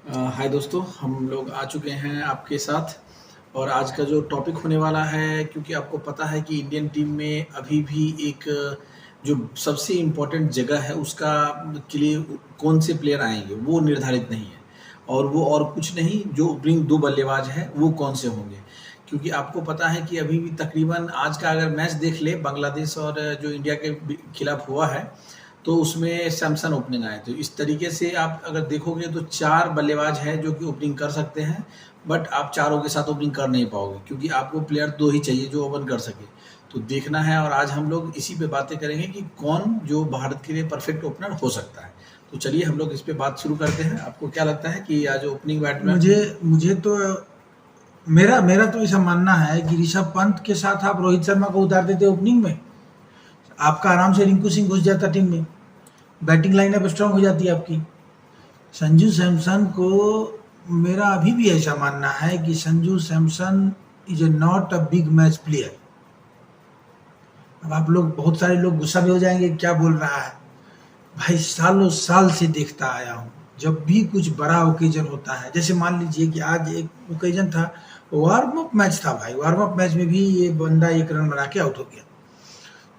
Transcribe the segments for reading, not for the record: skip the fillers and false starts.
हाय दोस्तों, हम लोग आ चुके हैं आपके साथ। और आज का जो टॉपिक होने वाला है, क्योंकि आपको पता है कि इंडियन टीम में अभी भी एक जो सबसे इम्पोर्टेंट जगह है उसका के लिए कौन से प्लेयर आएंगे वो निर्धारित नहीं है। और वो और कुछ नहीं, जो ओपनिंग दो बल्लेबाज हैं वो कौन से होंगे। क्योंकि आपको पता है कि अभी भी तकरीबन आज का अगर मैच देख ले बांग्लादेश और जो इंडिया के खिलाफ हुआ है, तो उसमें सैमसन ओपनिंग आए। तो इस तरीके से आप अगर देखोगे तो 4 बल्लेबाज हैं जो कि ओपनिंग कर सकते हैं, बट आप चारों के साथ ओपनिंग कर नहीं पाओगे क्योंकि आपको प्लेयर 2 ही चाहिए जो ओपन कर सके। तो देखना है, और आज हम लोग इसी पे बातें करेंगे कि कौन जो भारत के लिए परफेक्ट ओपनर हो सकता है। तो चलिए हम लोग इस पे बात शुरू करते हैं। आपको क्या लगता है कि आज ओपनिंग बैट्समैन? मुझे मुझे तो मेरा मेरा तो ऐसा मानना है कि ऋषभ पंत के साथ आप रोहित शर्मा को उतार देते ओपनिंग में, आपका आराम से रिंकू सिंह घुस जाता टीम में, बैटिंग लाइनअप स्ट्रांग हो जाती है आपकी। संजू सैमसन को मेरा अभी भी ऐसा मानना है कि Sanju Samson is a not a big match player. अब आप लोग, बहुत सारे लोग गुस्सा भी हो जाएंगे, क्या बोल रहा है भाई। सालों साल से देखता आया हूँ, जब भी कुछ बड़ा ओकेजन होता है, जैसे मान लीजिए कि आज एक ओकेजन था, वार्म अप मैच था भाई, वार्म अप मैच में भी ये बंदा 1 रन बना के आउट हो गया।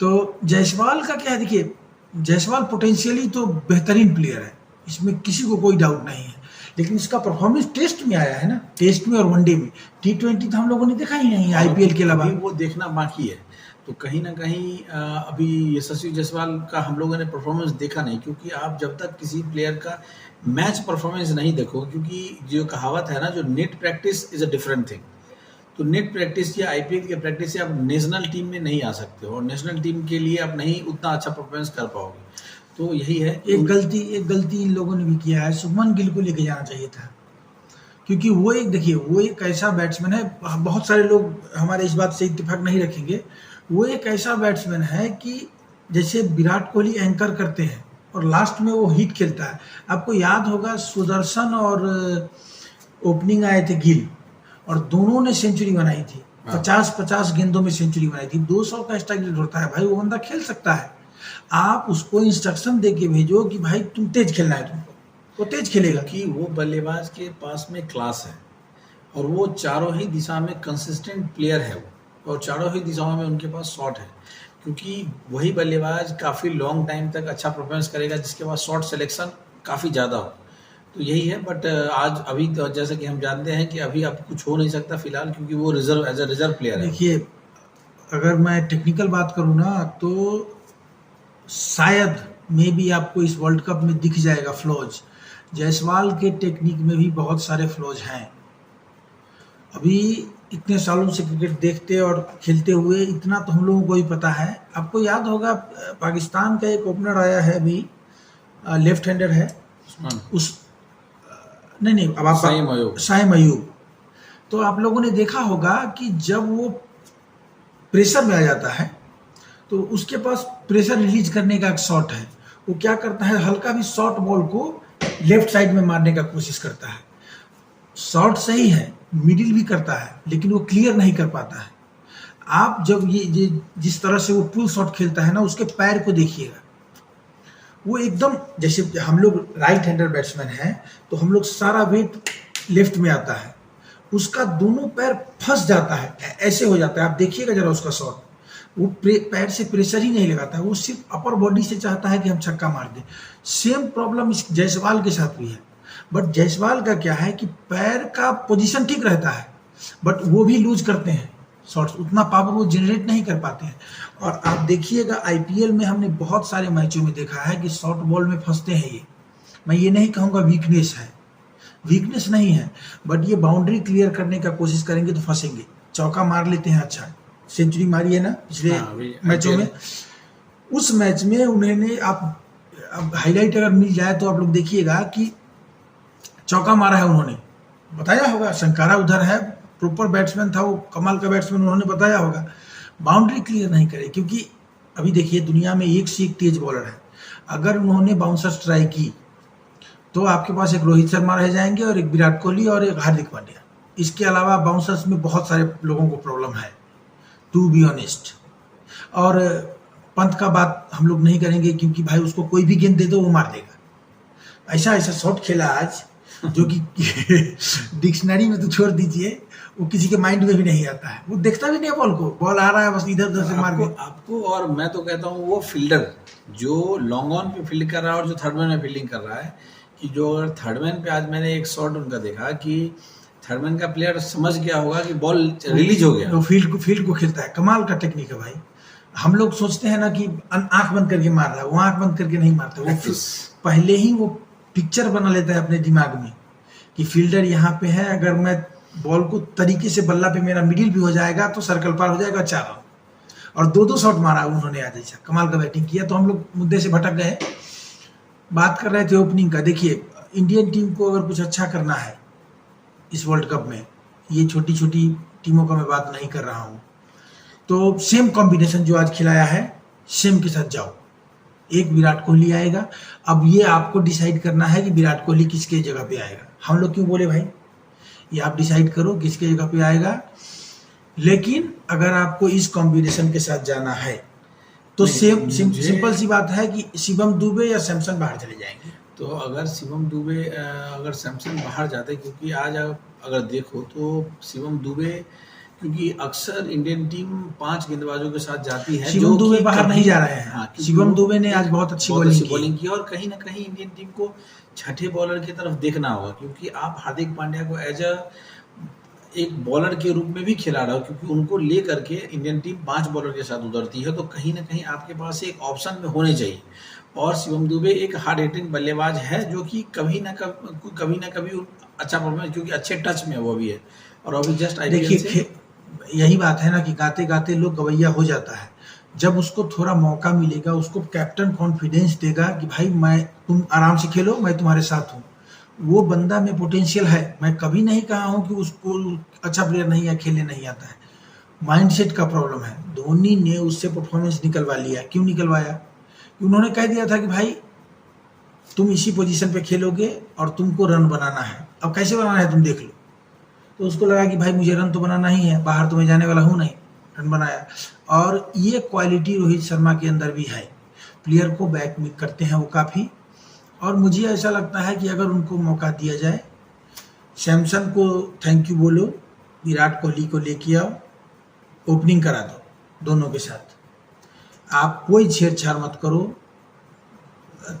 तो जायसवाल का क्या है, देखिए जायसवाल पोटेंशियली तो बेहतरीन प्लेयर है, इसमें किसी को कोई डाउट नहीं है, लेकिन इसका परफॉर्मेंस टेस्ट में आया है ना, टेस्ट में और वनडे में। T20 तो हम लोगों ने देखा ही नहीं, आईपीएल के अलावा। अभी वो देखना बाकी है। तो कहीं ना कहीं अभी यशस्वी जायसवाल का हम लोगों ने परफॉर्मेंस देखा नहीं, क्योंकि आप जब तक किसी प्लेयर का मैच परफॉर्मेंस नहीं देखो, क्योंकि जो कहावत है ना, जो net practice is a different thing. तो नेट प्रैक्टिस या आईपीएल के प्रैक्टिस से आप नेशनल टीम में नहीं आ सकते हो, और नेशनल टीम के लिए आप नहीं उतना अच्छा परफॉर्मेंस कर पाओगे। तो यही है। एक गलती इन लोगों ने भी किया है, शुभमन गिल को लेके जाना चाहिए था, क्योंकि वो एक, देखिए वो एक ऐसा बैट्समैन है, बहुत सारे लोग हमारे इस बात से इत्तेफाक नहीं रखेंगे। वो एक ऐसा बैट्समैन है कि जैसे विराट कोहली एंकर करते हैं और लास्ट में वो हिट खेलता है। आपको याद होगा सुदर्शन और ओपनिंग आए थे गिल, और दोनों ने सेंचुरी बनाई थी। हाँ। 50-50 गेंदों में सेंचुरी बनाई थी। 200 का स्ट्राइक रेट होता है भाई, वो बंदा खेल सकता है। आप उसको इंस्ट्रक्शन दे के भेजो कि भाई तुम तेज खेलना है, तुमको वो तेज खेलेगा। कि वो बल्लेबाज के पास में क्लास है, और वो चारों ही दिशा में कंसिस्टेंट प्लेयर है वो, और चारों ही दिशाओं में उनके पास शॉट है। क्योंकि वही बल्लेबाज काफ़ी लॉन्ग टाइम तक अच्छा परफॉर्मेंस करेगा जिसके पास शॉट सिलेक्शन काफ़ी ज़्यादा हो। तो यही है। बट आज अभी तो जैसा कि हम जानते हैं कि अभी अब कुछ हो नहीं सकता फिलहाल, क्योंकि वो reserve as a reserve player है। देखिए, अगर मैं टेक्निकल बात करूँ ना, तो शायद मे भी आपको इस वर्ल्ड कप में दिख जाएगा फ्लॉज। जायसवाल के टेक्निक में भी बहुत सारे फ्लॉज हैं। अभी इतने सालों से क्रिकेट देखते और खेलते हुए इतना तो हम लोगों को ही पता है। आपको याद होगा, पाकिस्तान का एक ओपनर आया है अभी, लेफ्ट हैंडर है, उस नहीं, अब आप शाइम अयूब। तो आप लोगों ने देखा होगा कि जब वो प्रेशर में आ जाता है तो उसके पास प्रेशर रिलीज करने का एक शॉट है। वो क्या करता है, हल्का भी शॉर्ट बॉल को लेफ्ट साइड में मारने का कोशिश करता है। शॉट सही है, मिडिल भी करता है, लेकिन वो क्लियर नहीं कर पाता है। आप जब ये जिस तरह से वो पुल शॉट खेलता है ना, उसके पैर को देखिएगा, वो एकदम, जैसे हम लोग राइट हैंडर बैट्समैन हैं तो हम लोग सारा वेट लेफ्ट में आता है, उसका दोनों पैर फंस जाता है, ऐसे हो जाता है। आप देखिएगा जरा उसका शॉट, वो पैर से प्रेशर ही नहीं लगाता है, वो सिर्फ अपर बॉडी से चाहता है कि हम छक्का मार दें। सेम प्रॉब्लम इस जायसवाल के साथ भी है, बट जायसवाल का क्या है कि पैर का पोजीशन ठीक रहता है, बट वो भी लूज करते हैं शॉट्स, उतना पावर वो जनरेट नहीं कर पाते हैं। और आप देखिएगा आईपीएल में हमने बहुत सारे मैचों में देखा है कि शॉर्ट बॉल में फंसते हैं ये। मैं ये नहीं कहूँगा वीकनेस है, वीकनेस नहीं है, बट ये बाउंड्री क्लियर करने का कोशिश करेंगे तो फंसेंगे। चौका मार लेते हैं, अच्छा सेंचुरी मारी है ना पिछले मैचों में। उस मैच में उन्होंने, आप हाईलाइट अगर मिल जाए तो आप लोग देखिएगा कि चौका मारा है उन्होंने, बताया होगा। संकारा उधर है, प्रॉपर बैट्समैन था वो, कमाल का बैट्समैन, उन्होंने बताया होगा। बाउंड्री क्लियर नहीं करे, क्योंकि अभी देखिए दुनिया में एक से एक तेज बॉलर है। अगर उन्होंने बाउंसर्स ट्राई की तो आपके पास एक रोहित शर्मा रह जाएंगे और एक विराट कोहली और एक हार्दिक पांड्या। इसके अलावा बाउंसर्स में बहुत सारे लोगों को प्रॉब्लम है, टू बी ऑनेस्ट। और पंत का बात हम लोग नहीं करेंगे, क्योंकि भाई उसको कोई भी गेंद दे दो वो मार देगा। ऐसा ऐसा शॉट खेला आज जो कि डिक्शनरी में तो छोड़ दीजिए, वो किसी के माइंड में भी नहीं आता है, वो देखता भी नहीं है बॉल को, बॉल आ रहा है बस इधर उधर से मार के। आपको और मैं तो कहता हूँ वो फील्डर जो लॉन्ग ऑन पे फील्ड कर रहा है और जो थर्ड मैन में फील्डिंग कर रहा है, कि जो अगर थर्ड मैन पे आज मैंने एक शॉट उनका देखा कि थर्ड मैन का प्लेयर समझ गया होगा कि बॉल रिलीज हो गया, वो फील्ड को खेलता है, कमाल का टेक्निक है भाई। हम लोग सोचते हैं ना कि आंख बंद करके मार रहा है, वो आंख बंद करके नहीं मारता, वो पहले ही वो पिक्चर बना लेता है अपने दिमाग में कि फील्डर यहाँ पे है, अगर मैं बॉल को तरीके से बल्ला पे मेरा मिडिल भी हो जाएगा तो सर्कल पार हो जाएगा, 4 रन। और 2-2 शॉट मारा उन्होंने आज, ऐसा कमाल का बैटिंग किया। तो हम लोग मुद्दे से भटक गए, बात कर रहे थे ओपनिंग का। देखिए इंडियन टीम को अगर कुछ अच्छा करना है इस वर्ल्ड कप में, ये छोटी छोटी टीमों का मैं बात नहीं कर रहा हूँ, तो सेम कॉम्बिनेशन जो आज खिलाया है सेम के साथ जाओ। एक विराट कोहली आएगा, अब ये आपको डिसाइड करना है कि विराट कोहली किसके जगह पे आएगा। हम लोग क्यों बोले भाई, ये आप डिसाइड करो किसके जगह पे आएगा। लेकिन अगर आपको इस कॉम्बिनेशन के साथ जाना है तो सिंपल सी बात है कि शिवम दुबे या सैमसन बाहर चले जाएंगे। तो अगर शिवम दुबे अगर सैमसन बाहर जाते, क्योंकि आज अगर देखो तो शिवम दुबे, क्योंकि अक्सर इंडियन टीम 5 गेंदबाजों के साथ जाती है, शिवम दुबे बाहर नहीं जा रहे हैं। हाँ, शिवम दुबे ने आज बहुत अच्छी बॉलिंग की, और कहीं ना कहीं इंडियन टीम को छठे बॉलर की तरफ देखना होगा, क्योंकि आप हार्दिक पांड्या को एज एक बॉलर के रूप में भी खिला रहा हो, क्योंकि उनको ले करके इंडियन टीम 5 बॉलर के साथ उतरती है, तो कहीं ना कहीं आपके पास एक ऑप्शन में होने चाहिए। और शिवम दुबे एक हार्ड हिटिंग बल्लेबाज है जो कि कभी ना कभी अच्छा परफॉर्मेंस, क्योंकि अच्छे टच में वो भी है, और अभी जस्ट आईपीएल से यही बात है ना कि गाते गाते लोग गवैया हो जाता है। जब उसको थोड़ा मौका मिलेगा, उसको कैप्टन कॉन्फिडेंस देगा कि भाई तुम आराम से खेलो, मैं तुम्हारे साथ हूँ, वो बंदा में पोटेंशियल है। मैं कभी नहीं कहा हूँ कि उसको अच्छा प्लेयर नहीं है, खेलने नहीं आता है, माइंडसेट का प्रॉब्लम है। धोनी ने उससे परफॉर्मेंस निकलवा लिया। क्यों निकलवाया? उन्होंने कह दिया था कि भाई तुम इसी पोजीशन पे खेलोगे और तुमको रन बनाना है, अब कैसे बनाना है तुम देख लो। तो उसको लगा कि भाई मुझे रन तो बनाना ही है, बाहर तो मैं जाने वाला हूँ नहीं, रन बनाया। और ये क्वालिटी रोहित शर्मा के अंदर भी है, प्लेयर को बैक में करते हैं वो काफ़ी। और मुझे ऐसा लगता है कि अगर उनको मौका दिया जाए, सैमसन को थैंक यू बोलो, विराट कोहली को लेके आओ, ओपनिंग करा दो दोनों के साथ, आप कोई छेड़छाड़ मत करो।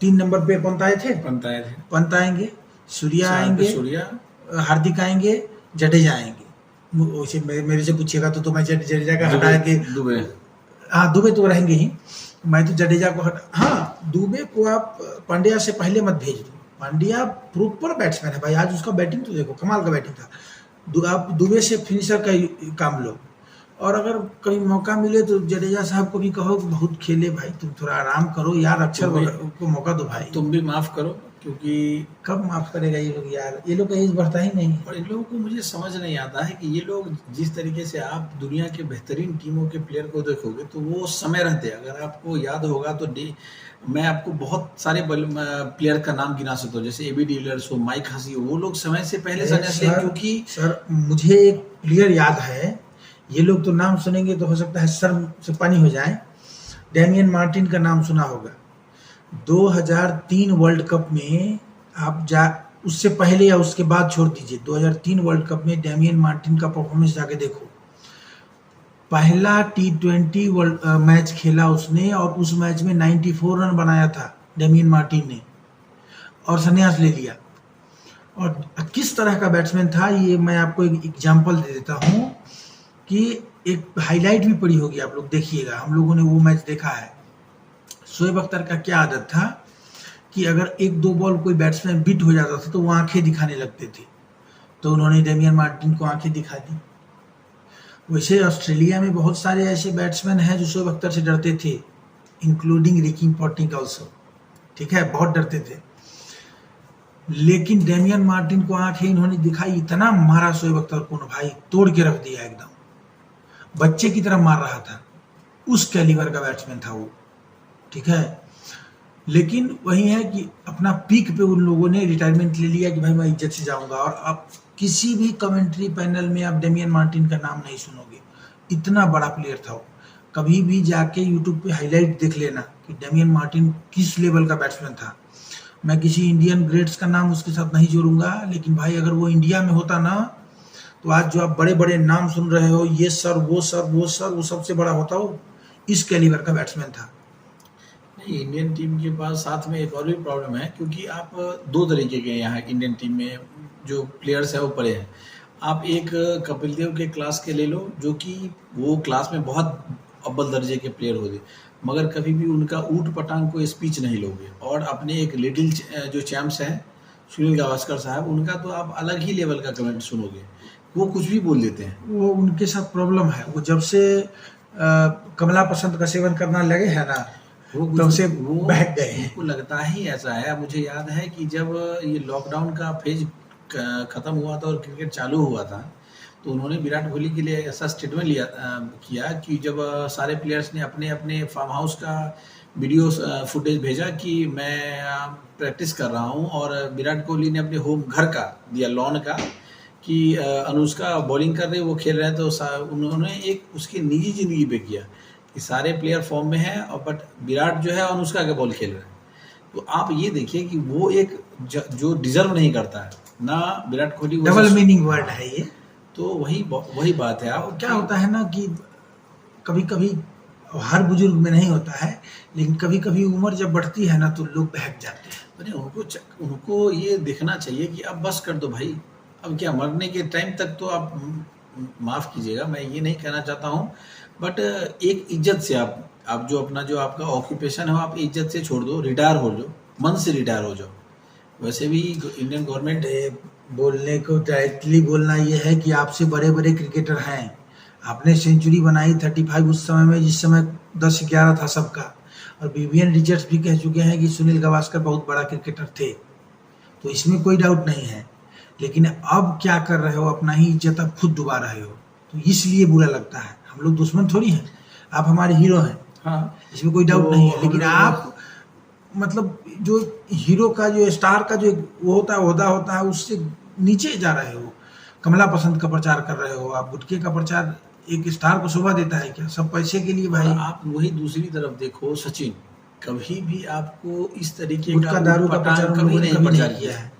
3 नंबर पे पंत आएंगे, सूर्या आएंगे, हार्दिक आएंगे, जडेजा आएंगे। वैसे मेरे से पूछिएगा तो मैं जडेजा का हटा के दुबे, हाँ दुबे तो रहेंगे ही, मैं तो जडेजा को हाँ दुबे को आप पांड्या से पहले मत भेज दो। पांड्या प्रॉपर बैट्समैन है भाई, आज उसका बैटिंग तो देखो, कमाल का बैटिंग था। आप दुबे से फिनिशर का काम लो, और अगर कहीं मौका मिले तो जडेजा साहब को भी कहो कि बहुत खेले भाई, तुम थोड़ा आराम करो यार, अक्षर को मौका दो भाई। तुम भी माफ करो, क्योंकि कब माफ करेगा ये लोग यार, ये लोग का एज बढ़ता ही नहीं। और इन लोगों को मुझे समझ नहीं आता है कि ये लोग जिस तरीके से आप दुनिया के बेहतरीन टीमों के प्लेयर को देखोगे तो वो समय रहते, अगर आपको याद होगा तो मैं आपको बहुत सारे प्लेयर का नाम गिना सकता हूँ, जैसे एबी डिविलियर्स हो, माइक हसी हो, वो लोग समय से पहले संन्यास ले। क्योंकि सर मुझे एक प्लेयर याद है, ये लोग तो नाम सुनेंगे तो हो सकता है सर से पानी हो जाए, डेमियन मार्टिन का नाम सुना होगा। 2003 वर्ल्ड कप में आप उससे पहले या उसके बाद छोड़ दीजिए, 2003 वर्ल्ड कप में डेमियन मार्टिन का परफॉर्मेंस जाके देखो। पहला T20 वर्ल्ड मैच खेला उसने, और उस मैच में 94 रन बनाया था डेमियन मार्टिन ने, और संन्यास ले लिया। और किस तरह का बैट्समैन था ये मैं आपको एक एग्जांपल दे देता हूँ, कि एक हाईलाइट भी पड़ी होगी, आप लोग देखिएगा, हम लोगों ने वो मैच देखा है। शोएब अख्तर का क्या आदत था कि अगर 1-2 बॉल कोई बैट्समैन बिट हो जाता था तो वो आंखें दिखाने लगते थे, तो उन्होंने डेमियन मार्टिन को आंखें दिखा दी। वैसे ऑस्ट्रेलिया में बहुत सारे ऐसे बैट्समैन हैं जो शोएब अख्तर से डरते थे, इंक्लूडिंग रिकी पॉन्टिंग ऑल्सो, ठीक है, बहुत डरते थे। लेकिन डेमियन मार्टिन को आंखें इन्होंने दिखाई, इतना मारा शोएब अख्तर को ना भाई, तोड़ के रख दिया, एकदम बच्चे की तरह मार रहा था, उस कैलिबर का बैट्समैन था वो, ठीक है। लेकिन वही है कि अपना पीक पे उन लोगों ने रिटायरमेंट ले लिया कि भाई मैं इज्जत से जाऊंगा, और अब किसी भी कमेंट्री पैनल में आप डेमियन मार्टिन का नाम नहीं सुनोगे, इतना बड़ा प्लेयर था वो। कभी भी जाके यूट्यूब पे हाईलाइट देख लेना कि डेमियन मार्टिन किस लेवल का बैट्समैन था। मैं किसी इंडियन ग्रेट्स का नाम उसके साथ नहीं जोड़ूंगा, लेकिन भाई अगर वो इंडिया में होता ना, तो आज जो आप बड़े बड़े नाम सुन रहे हो, ये सर वो सर वो सर, वो सबसे बड़ा होता हो, इस कैलिबर का बैट्समैन था। नहीं, इंडियन टीम के पास साथ में एक और भी प्रॉब्लम है, क्योंकि आप दो तरीके के यहाँ इंडियन टीम में जो प्लेयर्स है वो पड़े हैं। आप एक कपिल देव के क्लास के ले लो, जो कि वो क्लास में बहुत अव्वल दर्जे के प्लेयर होते, मगर कभी भी उनका ऊट पटांग कोई स्पीच नहीं लोगे। और अपने एक लिटिल जो चैम्प्स हैं सुनील गावस्कर साहब, उनका तो आप अलग ही लेवल का कमेंट सुनोगे, वो कुछ भी बोल देते हैं। वो उनके साथ प्रॉब्लम है, वो जब से कमला पसंद का सेवन करना लगे है ना, वो तब से वो बहक गए हैं। उनको लगता ही ऐसा है। मुझे याद है कि जब ये लॉकडाउन का फेज खत्म हुआ था और क्रिकेट चालू हुआ था, तो उन्होंने विराट कोहली के लिए ऐसा स्टेटमेंट किया कि जब सारे प्लेयर्स ने अपने अपने फार्म हाउस का वीडियो फुटेज भेजा कि मैं प्रैक्टिस कर रहा हूँ, और विराट कोहली ने अपने होम घर का दिया, लॉन का, कि अनुष्का बॉलिंग कर रहे, वो खेल रहे हैं, तो उन्होंने एक उसकी निजी ज़िंदगी पे किया कि सारे प्लेयर फॉर्म में हैं, और बट विराट जो है अनुष्का का बॉल खेल रहे हैं। तो आप ये देखिए कि वो एक जो डिजर्व नहीं करता है ना Virat Kohli, double meaning word है ये। तो वही बात है। आप क्या होता है ना कि कभी कभी, हर बुजुर्ग में नहीं होता है, लेकिन कभी कभी उम्र जब बढ़ती है ना, तो लोग बहक जाते हैं। अरे उनको ये देखना चाहिए कि अब बस कर दो भाई। अब क्या, मरने के टाइम तक तो आप, माफ़ कीजिएगा मैं ये नहीं कहना चाहता हूँ, बट एक इज्जत से आप जो अपना जो आपका ऑक्यूपेशन है, आप इज्जत से छोड़ दो, रिटायर हो जाओ, मन से रिटायर हो जाओ। वैसे भी इंडियन गवर्नमेंट, बोलने को डायरेक्टली बोलना ये है कि आपसे बड़े बड़े क्रिकेटर हैं, आपने सेंचुरी बनाई 35 उस समय में, जिस समय 10-11 था सबका, और विवियन रिचर्ड्स भी कह चुके हैं कि सुनील गावस्कर बहुत बड़ा क्रिकेटर थे, तो इसमें कोई डाउट नहीं है। लेकिन अब क्या कर रहे हो, अपना ही इज्जत अब खुद डुबा रहे हो, तो इसलिए बुरा लगता है। हम लोग दुश्मन थोड़ी हैं, आप हमारे हीरो हैं, हाँ, इसमें कोई डाउट तो नहीं है। लेकिन आप मतलब जो हीरो का, जो स्टार का जो वो होता है, उससे नीचे जा रहे हो। कमला पसंद का प्रचार कर रहे हो आप, गुटखे का प्रचार एक स्टार को शोभा देता है क्या? सब पैसे के लिए भाई। आप वही दूसरी तरफ देखो, सचिन कभी भी आपको इस तरीके गुटखा दारू का प्रचार कभी नहीं नहीं प्रचार किया है।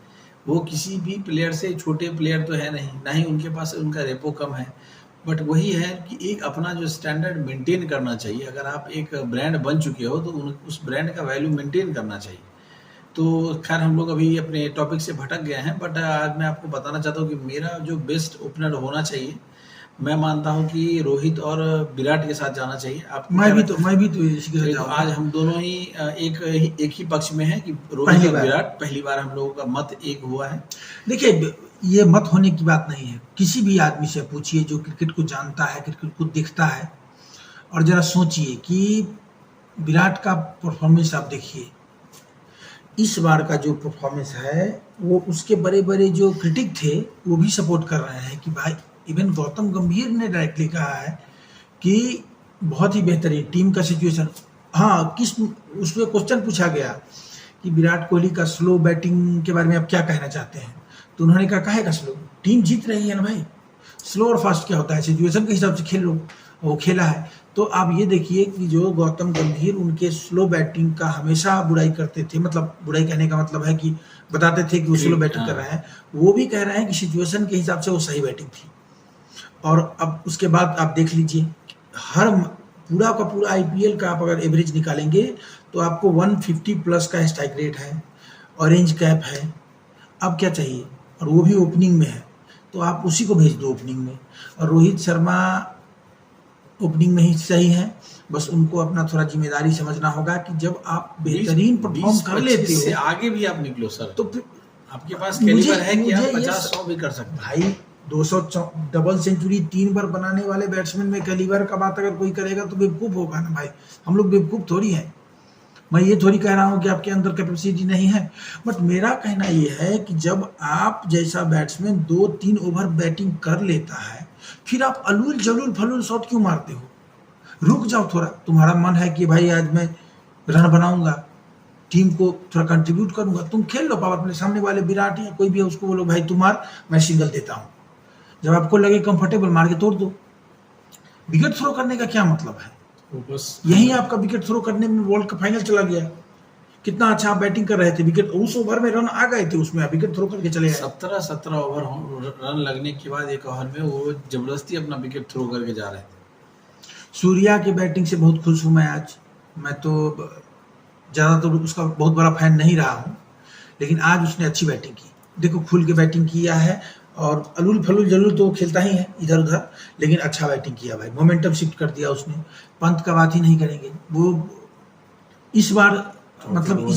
वो किसी भी प्लेयर से छोटे प्लेयर तो है नहीं, ना ही उनके पास उनका रेपो कम है, बट वही है कि एक अपना जो स्टैंडर्ड मेंटेन करना चाहिए। अगर आप एक ब्रांड बन चुके हो, तो उस ब्रांड का वैल्यू मेंटेन करना चाहिए। तो खैर हम लोग अभी अपने टॉपिक से भटक गए हैं, बट आज मैं आपको बताना चाहता हूँ कि मेरा जो बेस्ट ओपनर होना चाहिए, मैं मानता हूँ कि रोहित और विराट के साथ जाना चाहिए। आप मैं भी तो इसी के साथ तो जाऊंगा। आज हम दोनों ही एक ही पक्ष में हैं कि रोहित और विराट, पहली बार हम लोगों का मत एक हुआ है। देखिए, ये मत होने की बात नहीं है, किसी भी आदमी से पूछिए जो क्रिकेट को जानता है, क्रिकेट को देखता है, और जरा सोचिए कि विराट का परफॉर्मेंस आप देखिए, इस बार का जो परफॉर्मेंस है, वो उसके बड़े बड़े जो क्रिटिक थे वो भी सपोर्ट कर रहे हैं कि भाई, इवन गौतम गंभीर ने डायरेक्टली कहा है कि बहुत ही बेहतरीन टीम का सिचुएशन। हाँ, उसमें क्वेश्चन पूछा गया कि विराट कोहली का स्लो बैटिंग के बारे में आप क्या कहना चाहते हैं, तो उन्होंने कहा, काहे का स्लो, टीम जीत रही है ना भाई, स्लो और फास्ट क्या होता है, सिचुएशन के हिसाब से खेल लो। वो खेला है। तो आप ये देखिए कि जो गौतम गंभीर उनके स्लो बैटिंग का हमेशा बुराई करते थे, मतलब बुराई कहने का मतलब है कि बताते थे कि वो स्लो बैटिंग कर रहे हैं, वो भी कह रहे हैं कि सिचुएशन के हिसाब से वो सही बैटिंग थी। और अब उसके बाद आप देख लीजिए, हर पूरा का पूरा आईपीएल का आप अगर एवरेज निकालेंगे तो आपको 150 प्लस का स्ट्राइक रेट है, ऑरेंज कैप है, अब क्या चाहिए, और वो भी ओपनिंग में है, तो आप उसी को भेज दो ओपनिंग में। और रोहित शर्मा ओपनिंग में ही सही है, बस उनको अपना थोड़ा जिम्मेदारी समझना होगा कि जब आप बेहतरीन परफॉर्म कर लेते हो, से आगे भी आप निकलो सर, तो फिर आपके पास कैलिबर है कि आप 50-100 भी कर सकते हैं। भाई 200 डबल सेंचुरी 3 बार बनाने वाले बैट्समैन में कैलिबर का बात अगर कोई करेगा तो बेवकूफ़ होगा ना भाई। हम लोग बेवकूफ़ थोड़ी हैं। मैं ये थोड़ी कह रहा हूँ कि आपके अंदर कैपेसिटी नहीं है, बट मेरा कहना ये है कि जब आप जैसा बैट्समैन 2-3 ओवर बैटिंग कर लेता है, फिर आप अलूल जलूल फलूल शॉट क्यों मारते हो? रुक जाओ थोड़ा। तुम्हारा मन है कि भाई आज मैं रन बनाऊंगा, टीम को थोड़ा कंट्रीब्यूट करूंगा, तुम खेल लो पावर प्ले, सामने वाले विराट या कोई भी है उसको बोलो भाई तुम मार, मैं सिंगल देता हूँ। जब आपको लगे कंफर्टेबल, मार के तोड़ दो। विकेट थ्रो करने का क्या मतलब है? बस यही आपका विकेट थ्रो करने में वर्ल्ड कप फाइनल चला गया। कितना अच्छा आप बैटिंग कर रहे थे, विकेट उस ओवर में रन आ गए थे, उसमें विकेट थ्रो करके चले गए। 17 ओवर रन लगने के बाद एक ओवर में वो जबरदस्ती अपना विकेट थ्रो करके जा रहे थे। सूर्या की बैटिंग से बहुत खुश हूँ मैं आज। मैं तो ज़्यादातर उसका बहुत बड़ा फैन नहीं रहा हूँ, लेकिन आज उसने अच्छी बैटिंग की। देखो खुल के बैटिंग किया है, और अलूल फलूल जरूर तो खेलता ही है इधर उधर, लेकिन अच्छा बैटिंग किया भाई, मोमेंटम शिफ्ट कर दिया उसने। पंत का बात ही नहीं करेंगे, वो इस बार मतलब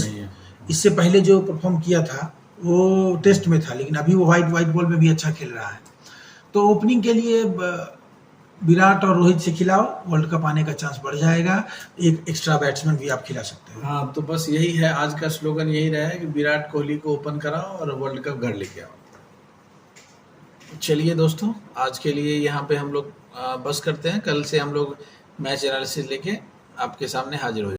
इससे पहले जो परफॉर्म किया था वो टेस्ट में था, लेकिन अभी वो वाइट बॉल में भी अच्छा खेल रहा है। तो ओपनिंग के लिए विराट और रोहित से खिलाओ, वर्ल्ड कप आने का चांस बढ़ जाएगा। एक एक्स्ट्रा बैट्समैन भी आप खिला सकते हो। हाँ, तो बस यही है आज का स्लोगन, यही रहा है कि विराट कोहली को ओपन कराओ और वर्ल्ड कप घर लेके आओ। चलिए दोस्तों, आज के लिए यहाँ पे हम लोग बस करते हैं। कल से हम लोग मैच एनालिसिस लेके आपके सामने हाजिर हो